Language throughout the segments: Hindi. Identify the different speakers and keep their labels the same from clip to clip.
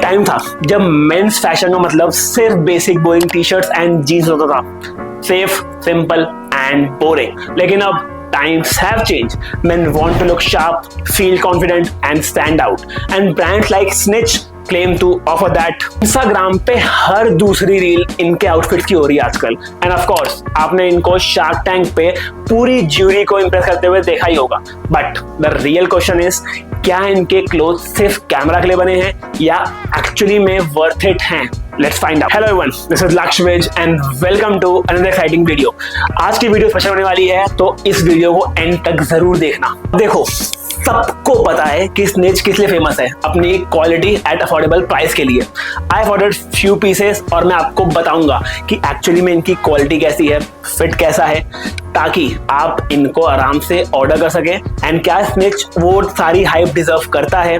Speaker 1: टाइम था जब मेंस फैशन का मतलब सिर्फ basic boring T shirts and jeans होता था, सेफ, सिंपल एंड बोरिंग। लेकिन अब times have changed. Men want to look sharp, feel confident and stand out. And brands like Snitch claim to offer that. Instagram पे हर दूसरी रील इनके आउटफिट्स की हो रही है आजकल। एंड ऑफ कोर्स आपने इनको शार्क टैंक पे पूरी ज्यूरी को इम्प्रेस करते हुए देखा ही होगा। But the real question is, क्या इनके क्लोथ सिर्फ कैमरा के लिए बने हैं या एक्चुअली में वर्थ इट हैं? Let's find out. Hello everyone, this is Lakshvij and welcome to another exciting video. आज की वीडियो स्पेशल होने वाली है, तो इस वीडियो को एंड तक जरूर देखना। देखो, सबको पता है कि स्निच किस लिए फेमस है, अपनी क्वालिटी एट अफोर्डेबल प्राइस के लिए। आई ऑर्डर्ड फ्यू पीसेस और मैं आपको बताऊंगा कि एक्चुअली में इनकी क्वालिटी कैसी है, फिट कैसा है, ताकि आप इनको आराम से ऑर्डर कर सकें। एंड क्या स्निच वो सारी हाइप डिजर्व करता है?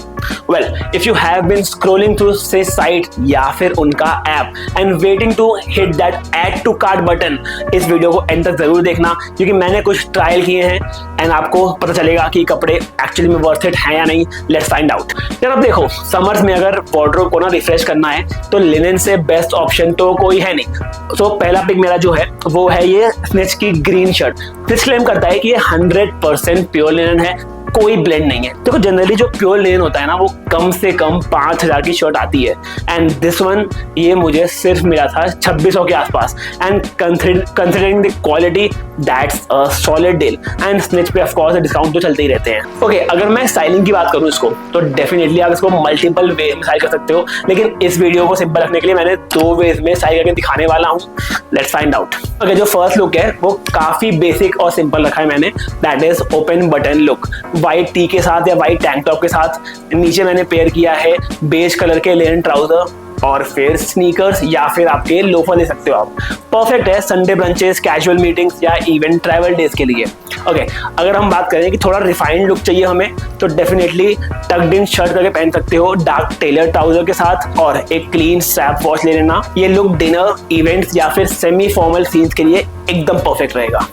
Speaker 1: Well, if you have been scrolling through Snitch site या फिर उनका app and waiting to hit that add to cart button, इस वीडियो को एंड तक जरूर देखना, क्योंकि मैंने कुछ ट्रायल किए हैं एंड आपको पता चलेगा कि कपड़े एक्चुअली में वर्थ इट है या नहीं। Let's find out. यार अब देखो, समर्स में अगर वार्डरोब को ना रिफ्रेश करना है तो लिनन से बेस्ट ऑप्शन तो कोई है नहीं। तो पहला पिक मेरा जो है वो है ये स्निच की ग्रीन शर्ट। स्निच क्लेम करता है कि ये 100% प्योर लिनन है, कोई ब्लेंड नहीं है। देखो, जनरली जो प्योर लिनन होता है ना, वो कम से कम 5000 की शर्ट आती है। एंड दिस वन ये मुझे सिर्फ मिला था 2600 के आसपास। And considering the quality, that's a solid deal. And snitch पे ऑफ कोर्स डिस्काउंट तो चलते ही रहते हैं। ओके, अगर मैं स्टाइलिंग की बात करूं इसको, तो डेफिनेटली आप इसको मल्टीपल वे में स्टाइल कर सकते हो, लेकिन इस वीडियो को सिंपल रखने के लिए मैंने 2 वेज में स्टाइल करके दिखाने वाला हूँ। Let's find out. ओके, जो फर्स्ट लुक है वो काफी बेसिक और सिंपल रखा है मैंने, that is open button look. White T के साथ या व्हाइट टैंक टॉप के साथ नीचे मैंने पेयर किया है बेज कलर के लिनन ट्राउजर और फिर स्नीकर्स या फिर आपके लोफर ले सकते हो आप। परफेक्ट है संडे ब्रंचेस, कैजुअल मीटिंग्स या इवेंट ट्रैवल डेज के लिए। ओके, अगर हम बात करें कि थोड़ा रिफाइंड लुक चाहिए हमें, तो डेफिनेटली टक्ड इन शर्ट करके पहन सकते हो डार्क टेलर ट्राउजर के साथ, और एक क्लीन स्ट्रैप वॉच ले लेना। ये लुक डिनर, इवेंट्स या फिर सेमी फॉर्मल सीन्स के लिए एकदम परफेक्ट रहेगा।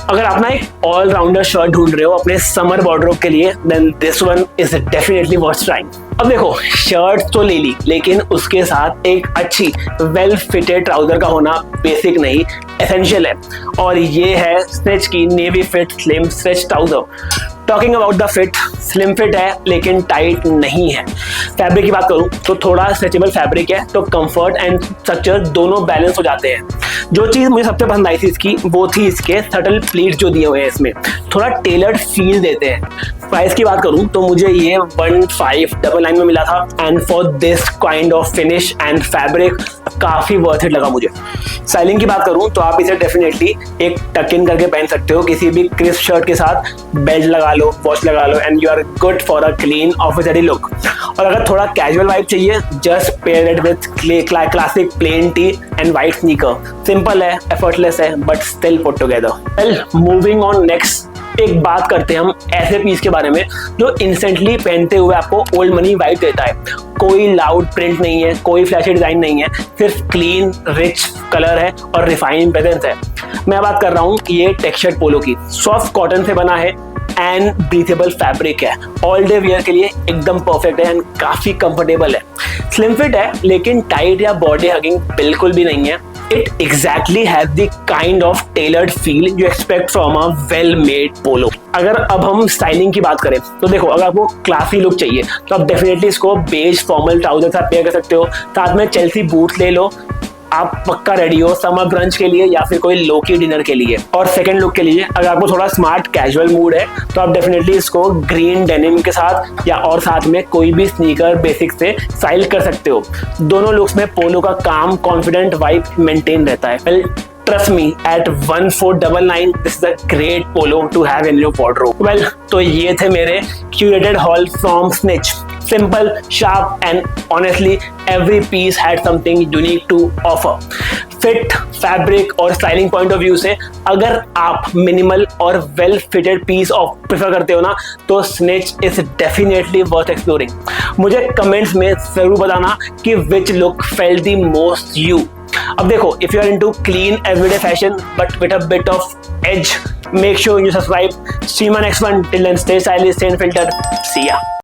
Speaker 1: अगर आप ना एक ऑलराउंडर शर्ट ढूंढ रहे हो अपने समर वार्डरोब के लिए, then this one is definitely worth trying. अब देखो, शर्ट तो ले ली, लेकिन उसके साथ एक अच्छी वेल फिटेड ट्राउजर का होना बेसिक नहीं, एसेंशियल है। और ये है स्निच की navy fit slim stretch trouser. Talking about the fit, slim fit है लेकिन टाइट नहीं है। फैब्रिक की बात करूं तो थोड़ा स्ट्रेचेबल फैब्रिक है, तो कंफर्ट एंड स्ट्रक्चर दोनों बैलेंस हो जाते हैं। जो चीज मुझे सबसे पसंद आई थी इसकी, वो थी इसके सटल प्लीट जो दिए हुए हैं, इसमें थोड़ा टेलर्ड फील देते हैं। प्राइस की बात करूं तो मुझे ये 1599 में मिला था, and for this kind of finish and fabric काफी वर्थ इट लगा मुझे। स्टाइलिंग की बात करूं तो आप इसे डेफिनेटली एक टक इन करके पहन सकते हो किसी भी क्रिस्प शर्ट के साथ, बेल्ट लगा लो, वॉच लगा लो, and you are good for a clean officery look. और अगर थोड़ा कैजुअल वाइब चाहिए, just pair it with classic plain tee and white sneaker. Simple है, एफर्टलेस है, but still put together. Well, moving on next, एक बात करते हैं हम ऐसे पीस के बारे में जो इंस्टेंटली पहनते हुए आपको ओल्ड मनी वाइब देता है। कोई लाउड प्रिंट नहीं है, कोई फ्लैशी डिजाइन नहीं है, सिर्फ क्लीन रिच कलर है और रिफाइंड प्रेजेंस है। मैं बात कर रहा हूँ ये टेक्सचर्ड पोलो की। सॉफ्ट कॉटन से बना है एंड ब्रीथेबल फैब्रिक है, ऑल डे वियर के लिए एकदम परफेक्ट है एंड काफी कंफर्टेबल है। स्लिम फिट है लेकिन टाइट या बॉडी हगिंग बिल्कुल भी नहीं है। It exactly has the kind of tailored feel you expect from a well-made polo. अगर अब हम स्टाइलिंग की बात करें तो देखो, अगर आपको क्लासी लुक चाहिए तो आप डेफिनेटली इसको बेज फॉर्मल ट्राउजर साथ पेयर कर सकते हो। साथ में चेल्सी बूट ले लो, आप पक्का रेडी हो समर ब्रंच के लिए या फिर कोई लोकी डिनर के लिए। और सेकंड लुक के लिए अगर आपको थोड़ा स्मार्ट कैजुअल मूड है तो आप डेफिनेटली इसको ग्रीन डेनिम के साथ या और साथ में कोई भी स्नीकर बेसिक से स्टाइल कर सकते हो। दोनों लुक्स में पोलो का काम कॉन्फिडेंट वाइब मेंटेन रहता है। Well, trust me, at 1499 this is a great polo to have in your wardrobe. Well, तो ये थे मेरे curated haul from Snitch. Simple, sharp and honestly every piece had something unique to offer. Fit, fabric और styling point of view से अगर आप minimal और well fitted piece of prefer करते हो ना, तो Snitch is definitely worth exploring. मुझे comments में जरूर बताना कि which look felt the most you. अब देखो, if you are into clean everyday fashion but with a bit of edge, make sure you subscribe. See you in my next one. Till then, stay stylish, stay unfiltered. See ya.